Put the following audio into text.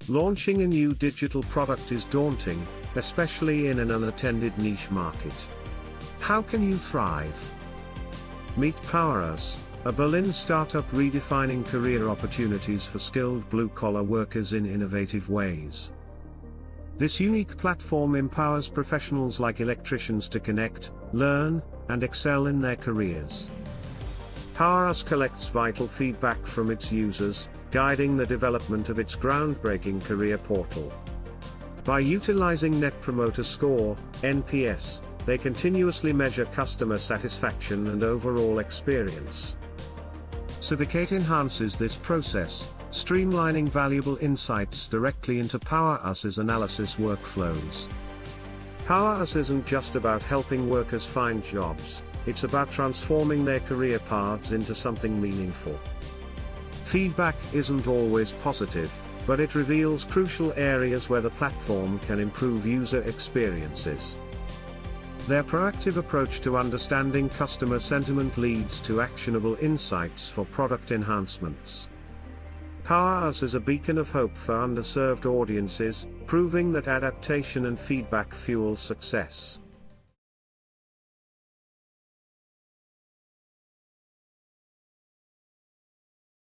Launching a new digital product is daunting, especially in an unattended niche market. How can you thrive? Meet PowerUs, a Berlin startup redefining career opportunities for skilled blue-collar workers in innovative ways. This unique platform empowers professionals like electricians to connect, learn, and excel in their careers. PowerUs collects vital feedback from its users, guiding the development of its groundbreaking career portal. By utilizing Net Promoter Score, NPS, they continuously measure customer satisfaction and overall experience. Survicate enhances this process, streamlining valuable insights directly into PowerUs's analysis workflows. PowerUs isn't just about helping workers find jobs, it's about transforming their career paths into something meaningful. Feedback isn't always positive, but it reveals crucial areas where the platform can improve user experiences. Their proactive approach to understanding customer sentiment leads to actionable insights for product enhancements. PowerUs is a beacon of hope for underserved audiences, proving that adaptation and feedback fuel success.